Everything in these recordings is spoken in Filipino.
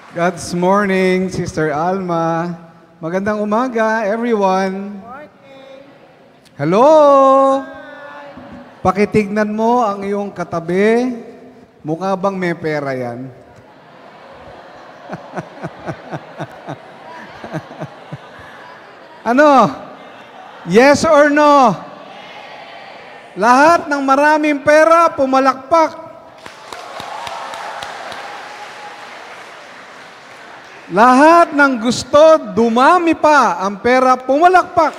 God's morning, Sister Alma. Magandang umaga, everyone. Hello! Pakitignan mo ang iyong katabi. Mukha bang may pera yan? Ano? Yes or no? Lahat ng maraming pera, pumalakpak. Lahat ng gusto, dumami pa ang pera, pumalakpak.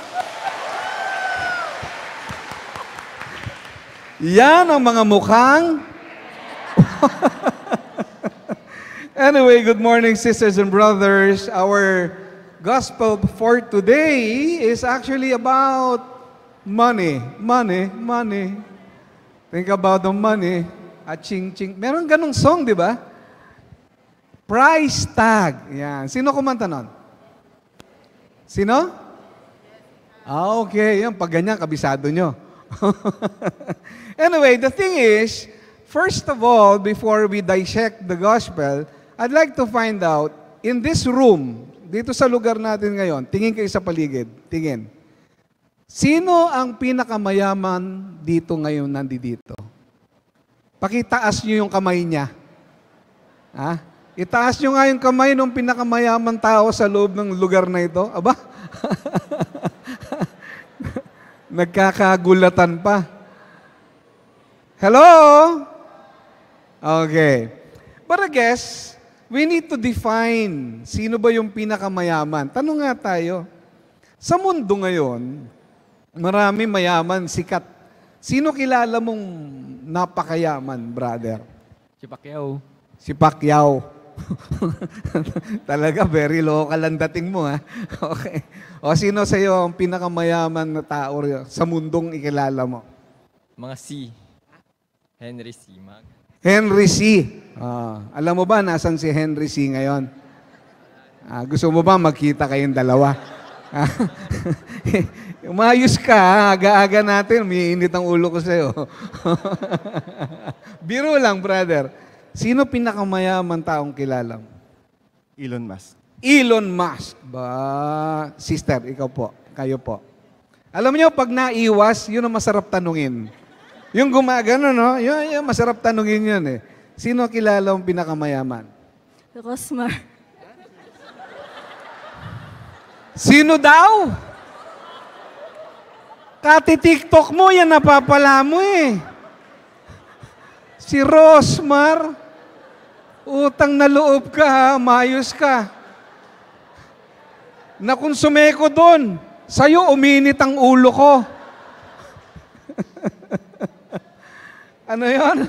Yan ang mga mukhang. Anyway, good morning, sisters and brothers. Our gospel for today is actually about money. Money, money. Think about the money. Ching-ching. Meron ganong song, di ba? Price tag. Yan. Sino kumanta nun? Sino? Okay. Yan. Pag ganyan, kabisado nyo. Anyway, the thing is, first of all, before we dissect the gospel, I'd like to find out, in this room, dito sa lugar natin ngayon, tingin kayo sa paligid. Tingin. Sino ang pinakamayaman dito ngayon nandito? Pakitaas nyo yung kamay niya. Ha? Itaas nyo nga yung kamay ng pinakamayaman tao sa loob ng lugar na ito. Aba? Nagkakagulatan pa. Hello? Okay. But I guess, we need to define sino ba yung pinakamayaman. Tanong nga tayo. Sa mundo ngayon, marami mayaman, sikat. Sino kilala mong napakayaman, brother? Si Pacquiao. Si Pacquiao. Talaga, very local ang dating mo, ha? Okay. O, sino sa iyo ang pinakamayaman na tao sa mundong ikilala mo? Mga C. Henry C. Mag. Henry C. Alam mo ba, nasan si Henry C. ngayon? Gusto mo ba magkita kayong dalawa? Umayos ka, ha? Aga-aga natin, umiinit ang ulo ko sa'yo. Biro lang, brother. Sino pinakamayaman taong kilala mo? Elon Musk. Elon Musk. Ba, sister, ikaw po. Kayo po. Alam niyo, pag naiwas, yun ang masarap tanungin. Yung gumagano, no? Yun, masarap tanungin yun eh. Sino kilala mong pinakamayaman? Rosmar. Sino daw? Kati-TikTok mo, yan napapala mo eh. Si Rosmar, utang na loob ka ha, mayos ka. Nakonsume ko doon. Sa'yo, uminit ang ulo ko. Ano yan?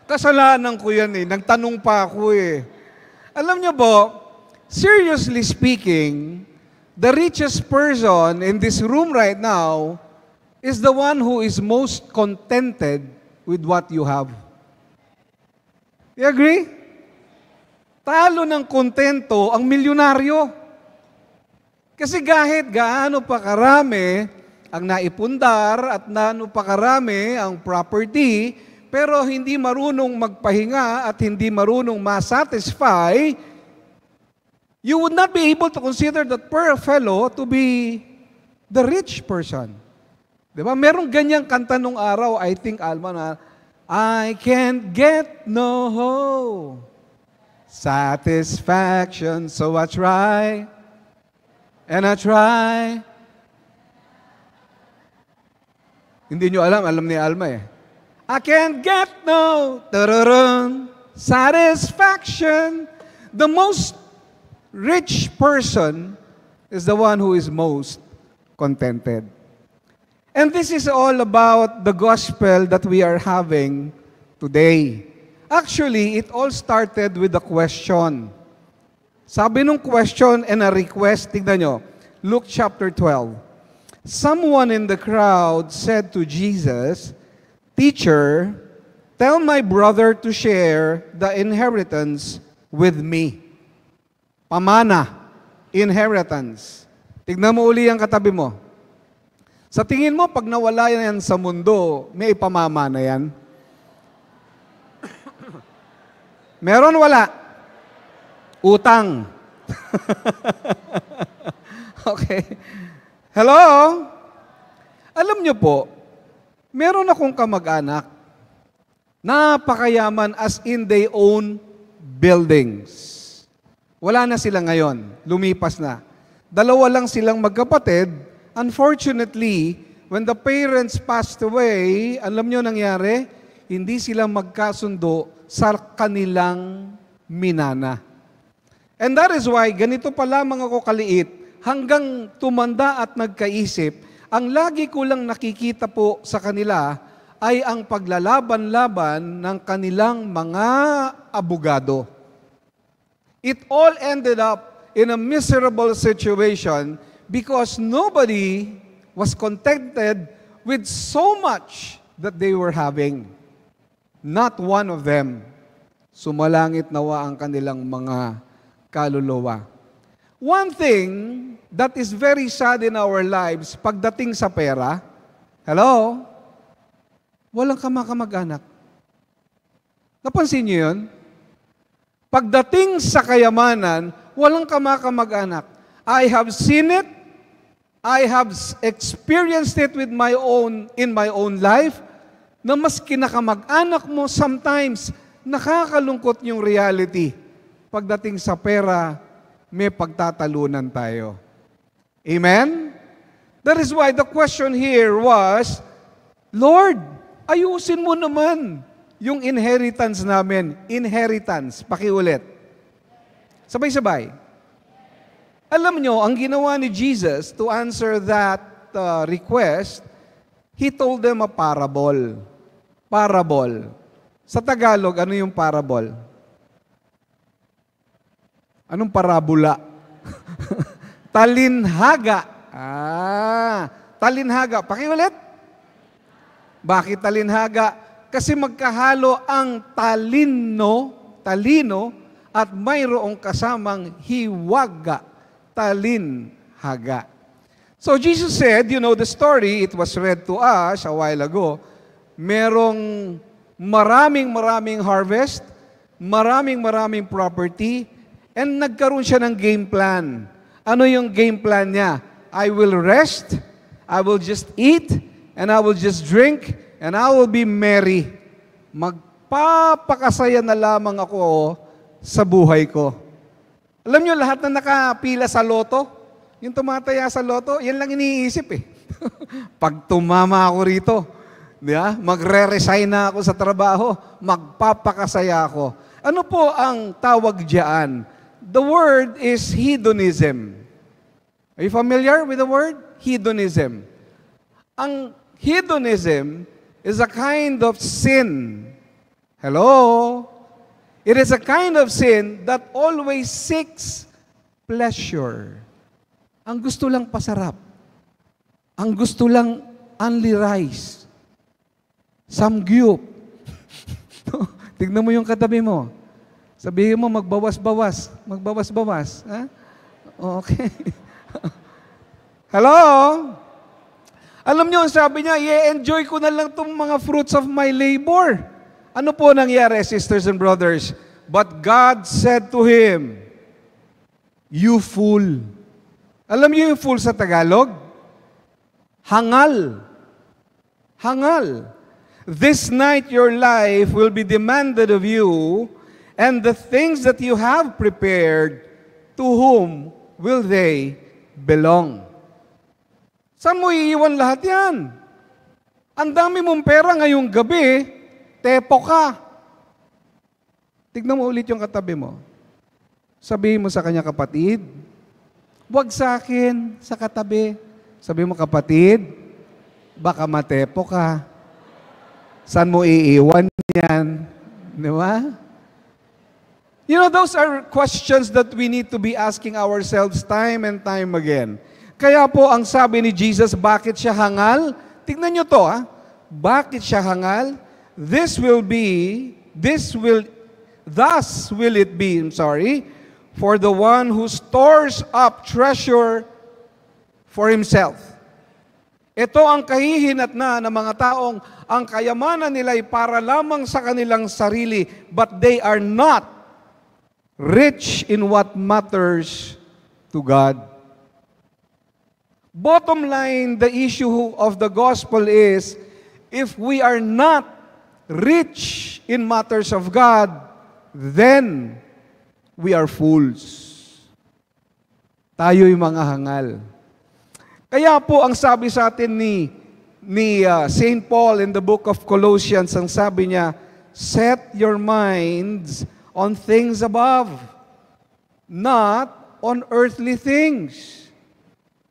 Kasalanan ko yan eh. Nagtanong pa ako eh. Alam niyo po, seriously speaking, the richest person in this room right now is the one who is most contented with what you have. You agree? Talo ng kontento ang milyonaryo. Kasi kahit gaano pa karami ang naipundar at gaano pa karami ang property, pero hindi marunong magpahinga at hindi marunong masatisfy, you would not be able to consider that poor fellow to be the rich person. Diba? Merong ganyang kanta nung araw, I think, Alma, na, I can't get no satisfaction, so I try, and I try. Hindi nyo alam ni Alma eh. I can't get no satisfaction. The most rich person is the one who is most contented. And this is all about the gospel that we are having today. Actually, it all started with a question. Sabi nung question and a request, tignan nyo, Luke chapter 12. Someone in the crowd said to Jesus, Teacher, tell my brother to share the inheritance with me. Pamana, inheritance. Tignan mo uli ang katabi mo. Sa tingin mo, pag nawala yan sa mundo, may ipamamana yan? Meron, wala? Utang. Okay. Hello? Alam niyo po, meron akong kamag-anak, napakayaman as in they own buildings. Wala na sila ngayon, lumipas na. Dalawa lang silang magkapatid. Unfortunately, when the parents passed away, alam niyo nangyari? Hindi sila magkasundo sa kanilang minana. And that is why, ganito pa lamang ako kaliit, hanggang tumanda at nagkaisip, ang lagi ko lang nakikita po sa kanila ay ang paglalaban-laban ng kanilang mga abogado. It all ended up in a miserable situation because nobody was contented with so much that they were having. Not one of them. Sumalangit nawa ang kanilang mga kaluluwa. One thing that is very sad in our lives, pagdating sa pera, hello? Walang kamag-anak. Napansin niyo yun? Pagdating sa kayamanan, walang kamag-anak. I have seen it. I have experienced it with in my own life, na mas kinakamag-anak mo, sometimes nakakalungkot yung reality. Pagdating sa pera, may pagtatalunan tayo. Amen? That is why the question here was, Lord, ayusin mo naman yung inheritance namin. Inheritance. Pakiulit. Sabay-sabay. Alam nyo, ang ginawa ni Jesus to answer that request, He told them a parable. Parable. Sa Tagalog, ano yung parable? Anong parabola? Talinhaga. Talinhaga. Pakiulit. Bakit talinhaga? Kasi magkahalo ang talino, at mayroong kasamang hiwaga. Talinhaga. So Jesus said, you know the story, it was read to us a while ago, merong maraming harvest, maraming property, and nagkaroon siya ng game plan. Ano yung game plan niya? I will rest, I will just eat, and I will just drink, and I will be merry. Magpapakasaya na lamang ako sa buhay ko. Alam niyo, lahat na nakapila sa loto, yung tumataya sa loto, yan lang iniisip eh. Pag tumama ako rito, magre-resign na ako sa trabaho, magpapakasaya ako. Ano po ang tawag diyan? The word is hedonism. Are you familiar with the word? Hedonism. Ang hedonism is a kind of sin. Hello? It is a kind of sin that always seeks pleasure. Ang gusto lang pasarap. Ang gusto lang only rice. Samgyup. Tignan mo yung katabi mo. Sabihin mo, magbawas-bawas. Magbawas-bawas. Ha? Okay. Hello? Alam niyo, sabi niya, i-enjoy ko na lang itong mga fruits of my labor. Ano po nangyari, sisters and brothers? But God said to him, you fool. Alam niyo yung fool sa Tagalog? Hangal. Hangal. This night your life will be demanded of you, and the things that you have prepared, to whom will they belong? Saan mo iiwan lahat yan? Ang dami mong pera ngayong gabi, tepo ka. Tignan mo ulit yung katabi mo. Sabihin mo sa kanya, kapatid, wag sa akin, sa katabi. Sabihin mo, kapatid, baka matepo ka. Saan mo iiwan yan? Di ba? You know, those are questions that we need to be asking ourselves time and time again. Kaya po, ang sabi ni Jesus, bakit siya hangal? Tignan nyo to, ha? Bakit siya hangal? Thus will it be, for the one who stores up treasure for himself. Ito ang kahihinatnan ng mga taong ang kayamanan nila ay para lamang sa kanilang sarili, but they are not rich in what matters to God. Bottom line, the issue of the gospel is, if we are not rich in matters of God, then we are fools. Tayo'y mga hangal. Kaya po ang sabi sa atin ni St. Paul in the book of Colossians, ang sabi niya, set your minds on things above, not on earthly things.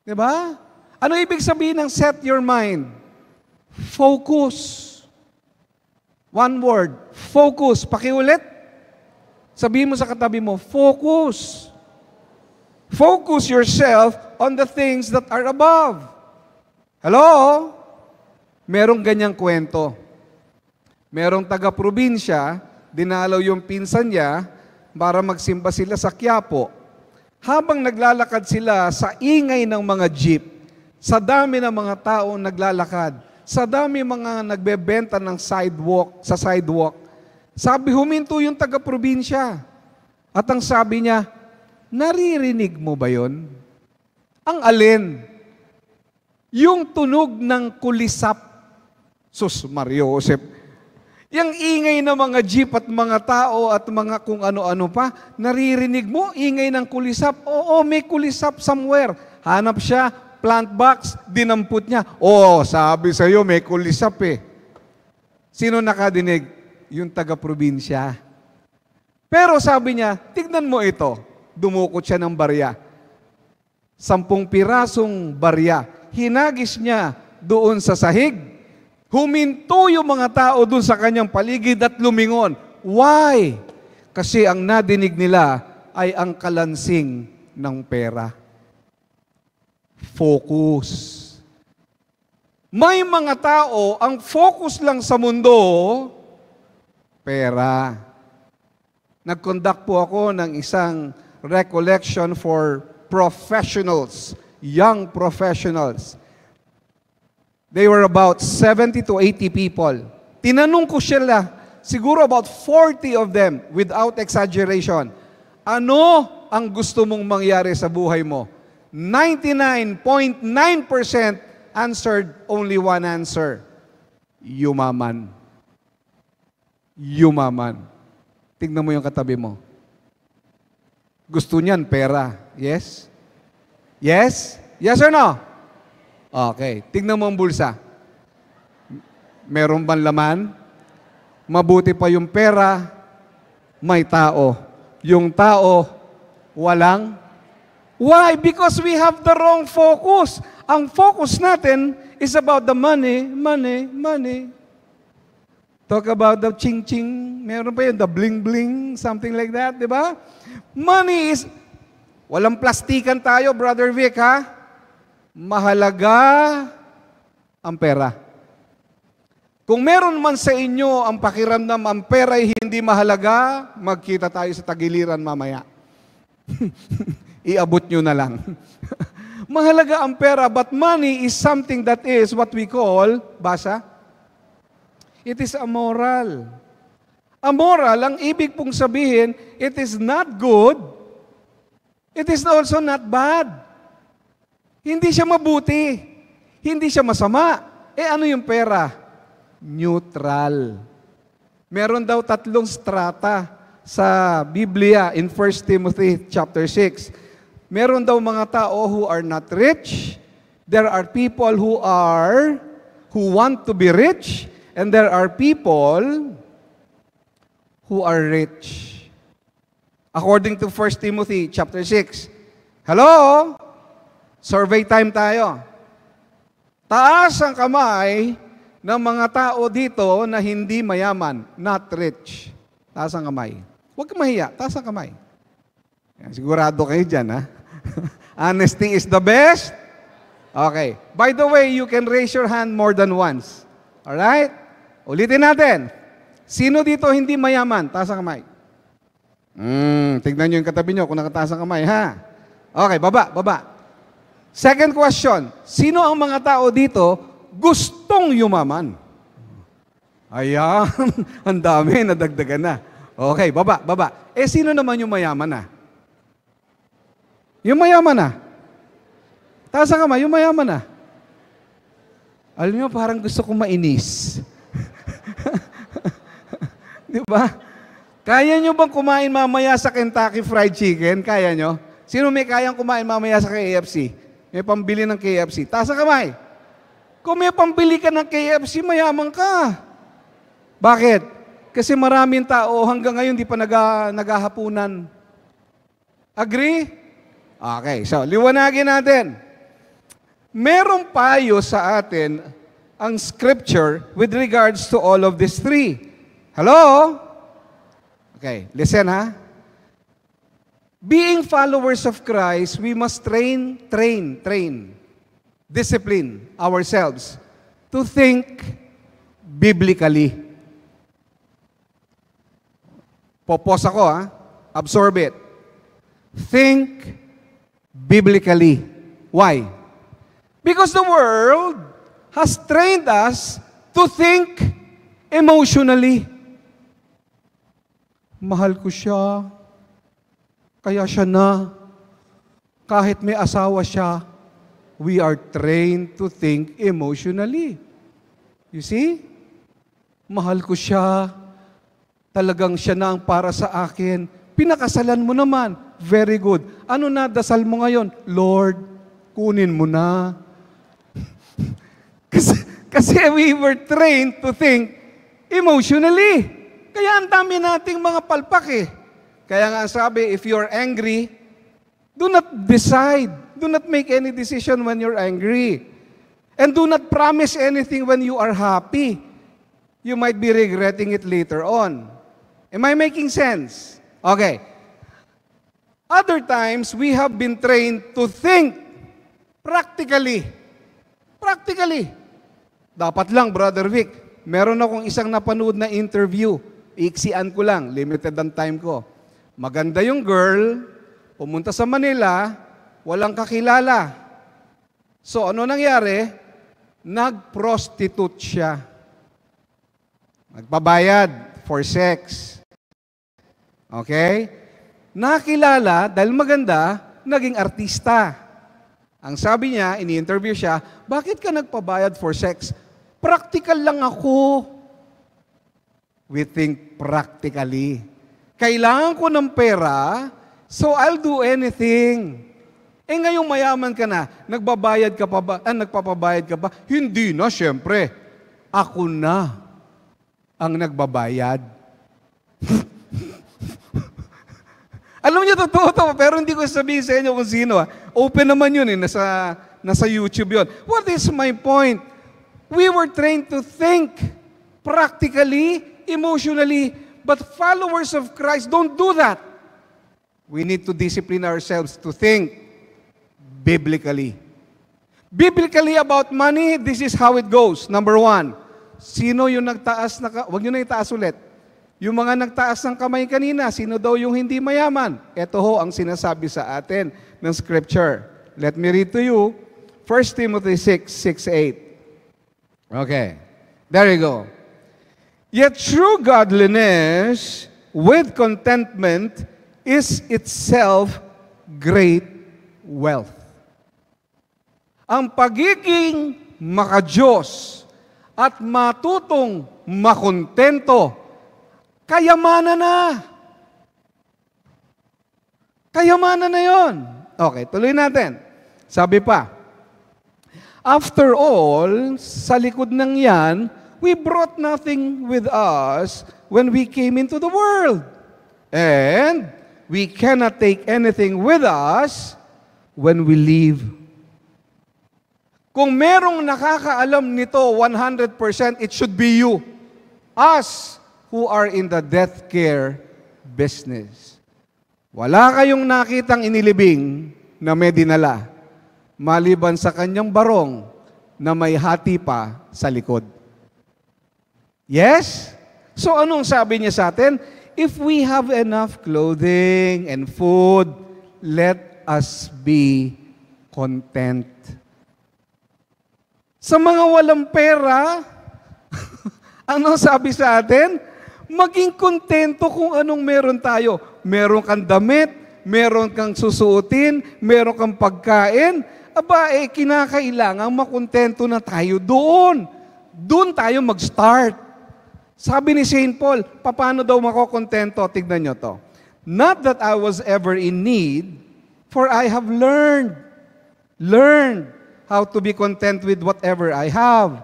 Diba? Ano ibig sabihin ng set your mind? Focus. One word, focus. Pakiulit. Sabihin mo sa katabi mo, focus. Focus yourself on the things that are above. Hello? Merong ganyang kwento. Merong taga-probinsya, dinalaw yung pinsan niya para magsimba sila sa Quiapo. Habang naglalakad sila sa ingay ng mga jeep, sa dami ng mga tao naglalakad, sa dami mga nagbebenta ng sa sidewalk, sabi, huminto yung taga-probinsya. At ang sabi niya, naririnig mo ba yon? Ang alin? Yung tunog ng kulisap. Sus, Mario Josep. Yung ingay ng mga jeep at mga tao at mga kung ano-ano pa, naririnig mo, ingay ng kulisap. Oo, may kulisap somewhere. Hanap siya, plant box, dinamput niya. Oo, sabi sa'yo, may kulisap eh. Sino nakadinig? Yung taga-probinsya. Pero sabi niya, tignan mo ito. Dumukot siya ng barya. 10 pirasong barya. Hinagis niya doon sa sahig. Huminto yung mga tao doon sa kanyang paligid at lumingon. Why? Kasi ang nadinig nila ay ang kalansing ng pera. Focus. May mga tao, ang focus lang sa mundo, pera. Nag-conduct po ako ng isang recollection for professionals, young professionals. They were about 70 to 80 people. Tinanong ko sila, siguro about 40 of them, without exaggeration, ano ang gusto mong mangyari sa buhay mo? 99.9% answered only one answer. Yumaman. Yumaman. Tingnan mo yung katabi mo. Gusto niyan pera. Yes? Yes? Yes or no? Okay. Tingnan mo ang bulsa. Meron bang laman? Mabuti pa yung pera, may tao. Yung tao, walang. Why? Because we have the wrong focus. Ang focus natin is about the money, money, money. Talk about the ching-ching. Meron pa yun, the bling-bling, something like that, di ba? Money is, walang plastikan tayo, Brother Vic, ha? Mahalaga ang pera. Kung meron man sa inyo ang pakiramdam ang pera ay hindi mahalaga, magkita tayo sa tagiliran mamaya. Iabot nyo na lang. Mahalaga ang pera, but money is something that is what we call, basa? It is amoral. Amoral, ang ibig pong sabihin, it is not good, it is also not bad. Hindi siya mabuti. Hindi siya masama. Ano yung pera? Neutral. Meron daw 3 strata sa Biblia in 1 Timothy chapter 6. Meron daw mga tao who are not rich. There are people who want to be rich. And there are people who are rich. According to 1 Timothy chapter 6. Hello? Survey time tayo. Taas ang kamay ng mga tao dito na hindi mayaman, not rich. Taas ang kamay. Huwag kang mahiya, taas ang kamay. Yan, sigurado kayo dyan, ha? Honesty is the best. Okay. By the way, you can raise your hand more than once. Alright? Ulitin natin. Sino dito hindi mayaman? Taas ang kamay. Tignan nyo yung katabi nyo kung nakataas ang kamay, ha? Okay, baba. Second question, sino ang mga tao dito gustong yumaman? Ayan, ang dami, nadagdagan na. Okay, baba, baba. Eh, sino naman yung mayaman na? Yung mayaman na. Taas ang kamay, yung mayaman na. Alam niyo, parang gusto kong mainis. Di ba? Kaya nyo bang kumain mamaya sa Kentucky Fried Chicken? Kaya nyo? Sino may kayang kumain mamaya sa KFC? May pambili ng KFC. Taas ang kamay. Kung may pambili ka ng KFC, mayaman ka. Bakit? Kasi maraming tao hanggang ngayon di pa naghahapunan. Agree? Okay, so liwanagin natin. Merong payo sa atin ang scripture with regards to all of these three. Hello? Okay, listen ha. Being followers of Christ, we must discipline ourselves to think biblically. Popos ako ha. Absorb it. Think biblically. Why? Because the world has trained us to think emotionally. Mahal ko siya, kaya siya na. Kahit may asawa siya, we are trained to think emotionally. You see? Mahal ko siya, talagang siya na ang para sa akin. Pinakasalan mo naman, very good. Ano na dasal mo ngayon? Lord, kunin mo na. kasi we were trained to think emotionally. Kaya ang dami nating mga palpak eh. Kaya nga sabi, if you're angry, do not decide. Do not make any decision when you're angry. And do not promise anything when you are happy. You might be regretting it later on. Am I making sense? Okay. Other times, we have been trained to think practically. Practically. Dapat lang, Brother Vic, meron akong isang napanood na interview. Iiksian ko lang, limited ang time ko. Maganda yung girl, pumunta sa Manila, walang kakilala. So ano nangyari? Nag-prostitute siya. Nagpabayad for sex. Okay? Nakilala, dahil maganda, naging artista. Ang sabi niya, ini-interview siya, bakit ka nagpabayad for sex? Practical lang ako. We think practically. Kailangan ko ng pera, so I'll do anything. Eh ngayong mayaman ka na, nagbabayad ka pa ba? Nagpapabayad ka ba? Hindi na, syempre. Ako na ang nagbabayad. Alam niyo, totoo to, pero hindi ko sabihin sa inyo kung sino. Open naman yun eh, nasa YouTube yun. What is my point? We were trained to think practically, emotionally, but followers of Christ don't do that. We need to discipline ourselves to think biblically. Biblically about money, this is how it goes. Number one, sino yung nagtaas na, wag nyo na itaas ulit. Yung mga nagtaas ng kamay kanina, sino daw yung hindi mayaman? Ito ho ang sinasabi sa atin ng scripture. Let me read to you, 1 Timothy 6:8. Okay, there you go. Yet true godliness with contentment is itself great wealth. Ang pagiging makadiyos at matutong makontento, kayamanan na. Kayamanan na yon. Okay, tuloy natin. Sabi pa, after all, sa likod ng yan, we brought nothing with us when we came into the world. And we cannot take anything with us when we leave. Kung merong nakakaalam nito 100%, it should be you. Us who are in the death care business. Wala kayong nakitang inilibing na may dinala, maliban sa kanyang barong na may hati pa sa likod. Yes? So anong sabi niya sa atin? If we have enough clothing and food, let us be content. Sa mga walang pera, ano sabi sa atin? Maging kontento kung anong meron tayo. Meron kang damit, meron kang susuotin, meron kang pagkain. Aba, kinakailangan makontento na tayo doon. Doon tayo mag-start. Sabi ni St. Paul, paano daw makokontento? Tignan nyo to. Not that I was ever in need, for I have learned how to be content with whatever I have.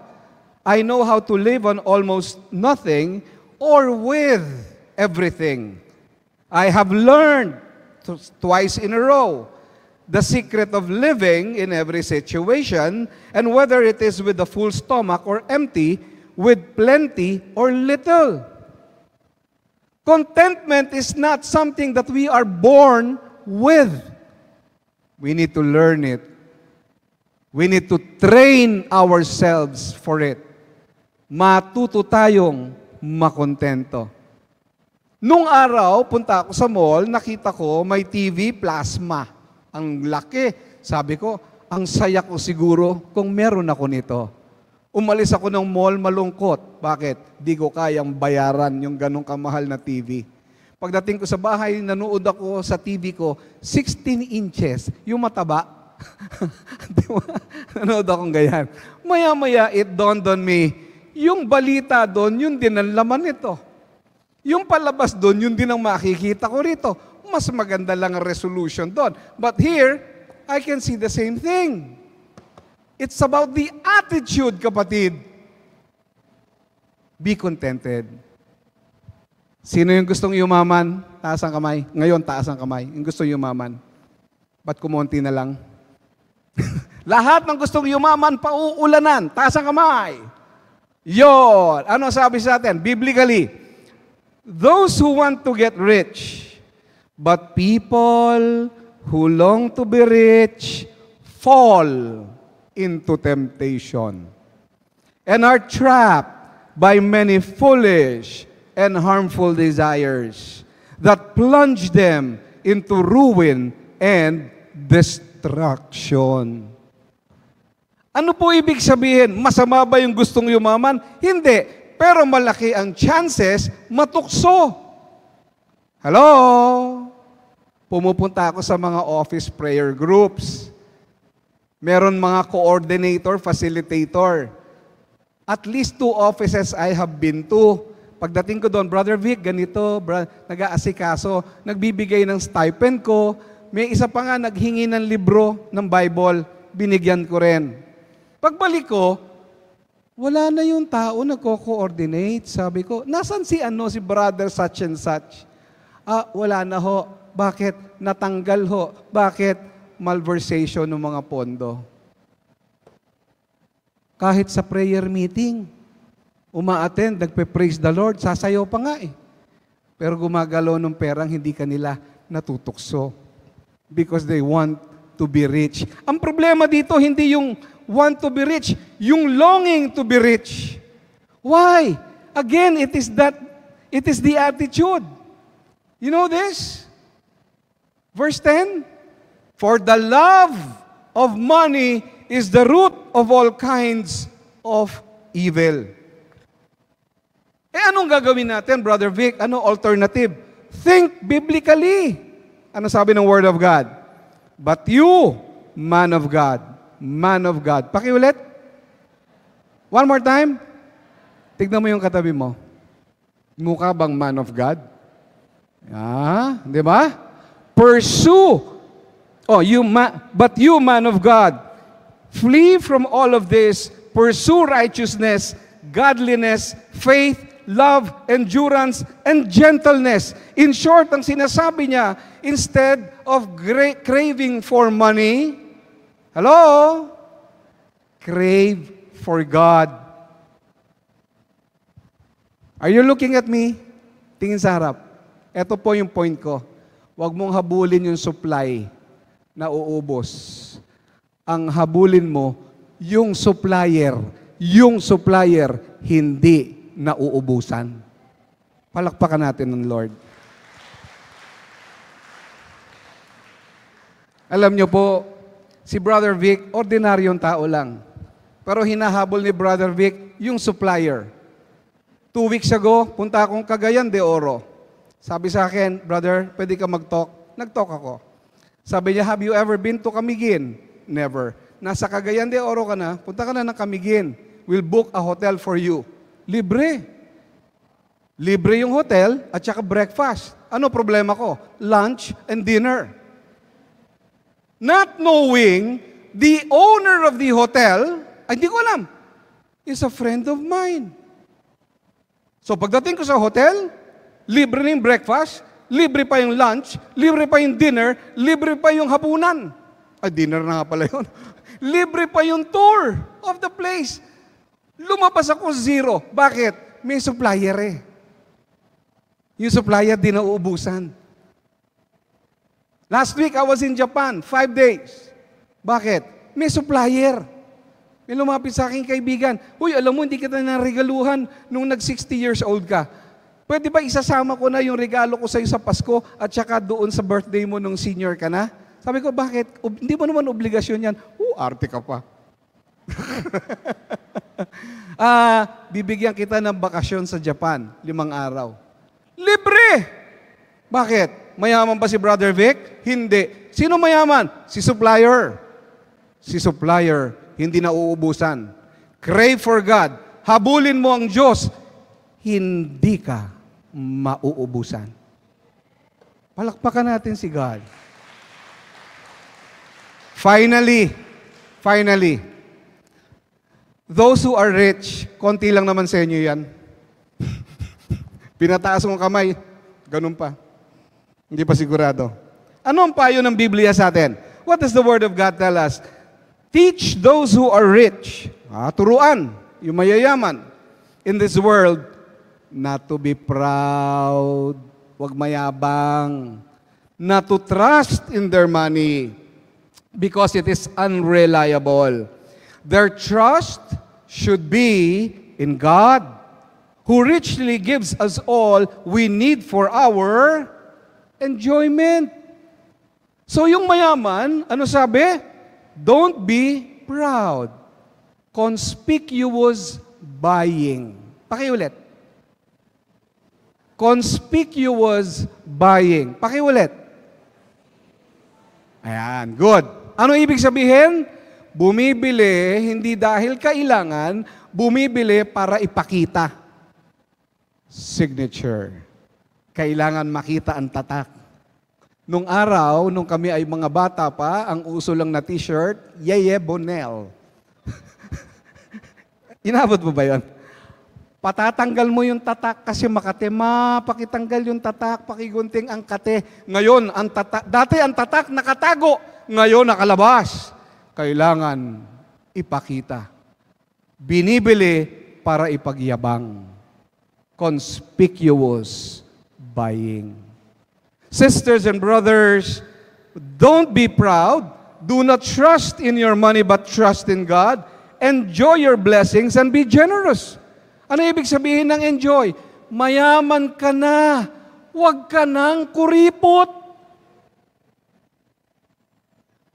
I know how to live on almost nothing or with everything. I have learned twice in a row the secret of living in every situation, and whether it is with a full stomach or empty, with plenty or little. Contentment is not something that we are born with. We need to learn it. We need to train ourselves for it. Matuto tayong makontento. Nung araw, punta ako sa mall, nakita ko may TV plasma. Ang laki. Sabi ko, ang saya ko siguro kung meron ako nito. Umalis ako ng mall malungkot. Bakit? Di ko kayang bayaran yung ganong kamahal na TV. Pagdating ko sa bahay, nanood ako sa TV ko, 16 inches, yung mataba. Nanood akong ganyan. Maya-maya, it dawned on me, yung balita doon, yun din ang laman nito. Yung palabas doon, yun din ang makikita ko rito. Mas maganda lang ang resolution doon. But here, I can see the same thing. It's about the attitude, kapatid. Be contented. Sino yung gustong yumaman? Taas ang kamay. Ngayon, taas ang kamay. Yung gustong yumaman. Ba't kumonti na lang? Lahat ng gustong yumaman, pauulanan. Taas ang kamay. Yon. Ano sabi sa atin? Biblically, those who want to get rich, but people who long to be rich fall into temptation and are trapped by many foolish and harmful desires that plunge them into ruin and destruction. Ano po ibig sabihin? Masama ba yung gustong yumaman? Hindi. Pero malaki ang chances matukso. Hello? Pumupunta ako sa mga office prayer groups. Meron mga coordinator, facilitator. At least 2 offices I have been to. Pagdating ko doon, Brother Vic, ganito, nag-aasikaso, nagbibigay ng stipend ko. May isa pa nga naghingi ng libro ng Bible, binigyan ko rin. Pagbalik ko, wala na yung tao nagko-coordinate. Sabi ko, nasan si brother such and such? Wala na ho. Bakit? Natanggal ho. Bakit? Malversation ng mga pondo. Kahit sa prayer meeting, uma-attend, nagpe-praise the Lord, sasayaw pa nga eh. Pero gumagalaw ng perang hindi kanila natutukso. Because they want to be rich. Ang problema dito, hindi yung want to be rich, yung longing to be rich. Why? Again, it is the attitude. You know this? Verse 10, for the love of money is the root of all kinds of evil. Anong gagawin natin, Brother Vic? Ano alternative? Think biblically. Ano sabi ng Word of God? But you, man of God. Pakiulit. One more time. Tignan mo yung katabi mo. Mukha bang man of God? Di ba? Pursue. But you, man of God, flee from all of this. Pursue righteousness, godliness, faith, love, endurance, and gentleness. In short, ang sinasabi niya, instead of craving for money, hello? Crave for God. Are you looking at me? Tingin sa harap. Ito po yung point ko. Huwag mong habulin yung supply na uubos. Ang habulin mo, yung supplier hindi nauubusan. Palakpakan natin ng Lord. Alam niyo po, si Brother Vic, ordinaryong tao lang. Pero hinahabol ni Brother Vic yung supplier. 2 weeks ago, punta akong Cagayan de Oro. Sabi sa akin, brother, pwede ka mag-talk? Nag-talk ako. Sabi niya, have you ever been to Camiguin? Never. Nasa Cagayan de Oro ka na, punta ka na ng Camiguin. We'll book a hotel for you. Libre. Libre yung hotel at saka breakfast. Ano problema ko? Lunch and dinner. Not knowing, the owner of the hotel, hindi ko alam, is a friend of mine. So pagdating ko sa hotel, libre na yung breakfast, libre pa yung lunch, libre pa yung dinner, libre pa yung hapunan. Dinner na nga pala yun. Libre pa yung tour of the place. Lumabas ako 0. Bakit? May supplier eh. Yung supplier di nauubusan. Last week, I was in Japan, 5 days. Bakit? May supplier. May lumapit sa aking kaibigan, uy, alam mo, hindi kita naregaluhan nung nag-60 years old ka. Pwede ba isasama ko na yung regalo ko sa iyo sa Pasko at saka doon sa birthday mo nung senior ka na? Sabi ko, bakit? Hindi mo naman obligasyon yan. Arte ka pa. Bibigyan kita ng bakasyon sa Japan, 5 araw. Libre! Bakit? Mayaman ba si Brother Vic? Hindi. Sino mayaman? Si supplier. Si supplier, hindi na uubusan. Crave for God. Habulin mo ang Diyos. Hindi ka mauubusan. Palakpakan natin si God. Finally, those who are rich, konti lang naman sa inyo yan. Pinataas mong kamay, ganun pa. Hindi pa sigurado. Ano ang payo ng Biblia sa atin? What does the Word of God tell us? Teach those who are rich, turuan, yung mayayaman, in this world, not to be proud, wag mayabang, not to trust in their money, because it is unreliable. Their trust should be in God, who richly gives us all we need for our enjoyment. So yung mayaman, ano sabi? Don't be proud. Conspicuous buying. Pakiulit. Conspicuous buying. Pakiulit. Ayan, good. Ano ibig sabihin? Bumibili hindi dahil kailangan, bumibili para ipakita. Signature. Kailangan makita ang tatak. Nung araw, nung kami ay mga bata pa, ang uso lang na t-shirt, Yeye Bonel. Inabot mo ba yun? Patatanggal mo yung tatak kasi Makate, pakitanggal yung tatak, pakigunting ang kate. Ngayon, ang tatak, dati ang tatak nakatago, ngayon nakalabas. Kailangan ipakita. Binibili para ipagyabang. Conspicuous buying. Sisters and brothers, don't be proud. Do not trust in your money, but trust in God. Enjoy your blessings and be generous. Ano ibig sabihin ng enjoy? Mayaman ka na. Huwag ka nang kuripot.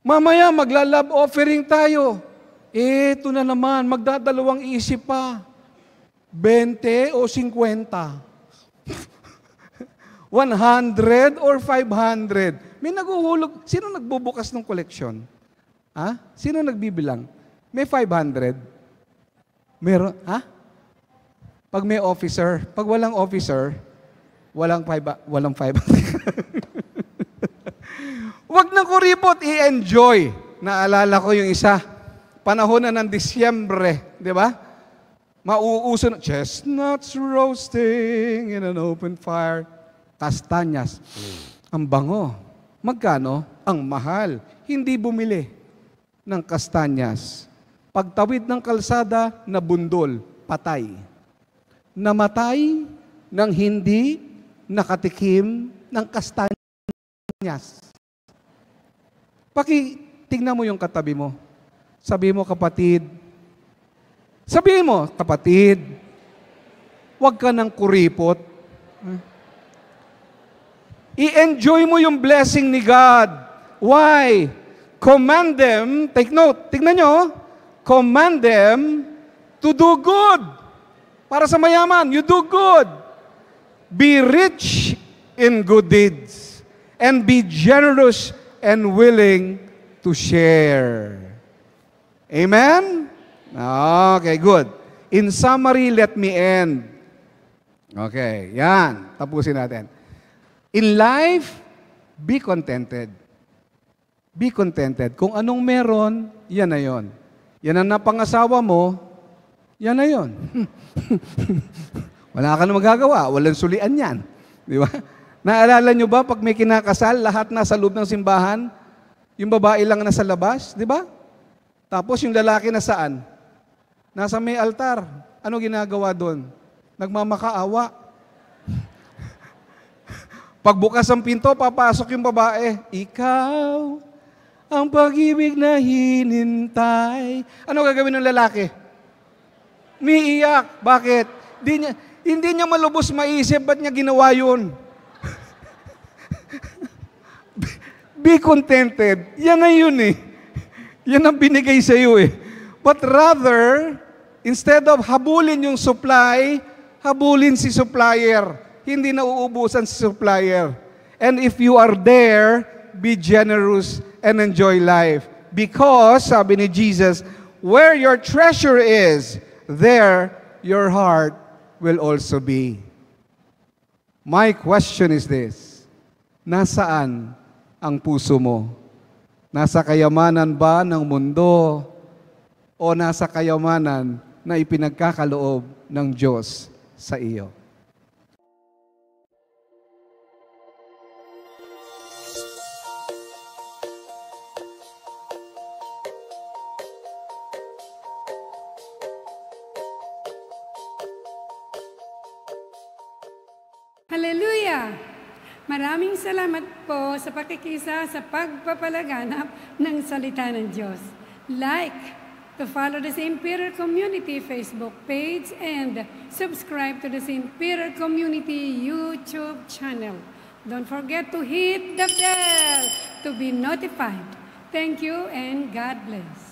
Mamaya magla-love offering tayo. Ito na naman, magdadalawang isip pa. 20 o 50? 100 or 500? May naguhulog. Sino nagbubukas ng koleksyon? Sino nagbibilang? May 500? Meron? Pag may officer, pag walang officer, walang 500. Huwag na kuripot, i-enjoy. Naalala ko yung isa, panahon na ng Disyembre, di ba? Mauuso na, chestnuts roasting in an open fire. Kastanyas. Ang bango. Magkano? Ang mahal. Hindi bumili ng kastanyas. Pagtawid ng kalsada, nabundol, patay. Namatay ng hindi nakatikim ng kastanyas. Tingnan mo yung katabi mo. Sabi mo, kapatid. Sabihin mo, kapatid, huwag ka nang kuripot. I-enjoy mo yung blessing ni God. Why? Command them, take note, tignan nyo, command them to do good. Para sa mayaman, you do good. Be rich in good deeds. And be generous and willing to share. Amen? Okay, good. In summary, let me end. Okay, yan. Tapusin natin. In life, be contented. Be contented. Kung anong meron, yan na yon. Yan ang napangasawa mo, yan na yon. Wala ka na magagawa. Walang sulian yan. Di ba? Naalala nyo ba, pag may kinakasal, lahat nasa loob ng simbahan, yung babae lang nasa labas, di ba? Tapos yung lalaki na saan? Nasa may altar. Ano ginagawa doon? Nagmamakaawa. Pagbukas ang pinto, papasok yung babae. Ikaw, ang pag-ibig na hinintay. Ano gagawin ng lalaki? Umiiyak. Bakit? Hindi niya malubos maisip, ba't niya ginawa yun? Be contented. Yan na yun eh. Yan ang binigay sa iyo eh. But rather, instead of habulin yung supply, habulin si supplier. Hindi na uubusan si supplier. And if you are there, be generous and enjoy life. Because, sabi ni Jesus, where your treasure is, there your heart will also be. My question is this, nasaan ang puso mo? Nasa kayamanan ba ng mundo o nasa kayamanan na ipinagkakaloob ng Diyos sa iyo? Hallelujah! Maraming salamat po sa pakikisa sa pagpapalaganap ng salita ng Diyos. Like to follow the St. Peter Community Facebook page and subscribe to the St. Peter Community YouTube channel. Don't forget to hit the bell to be notified. Thank you and God bless.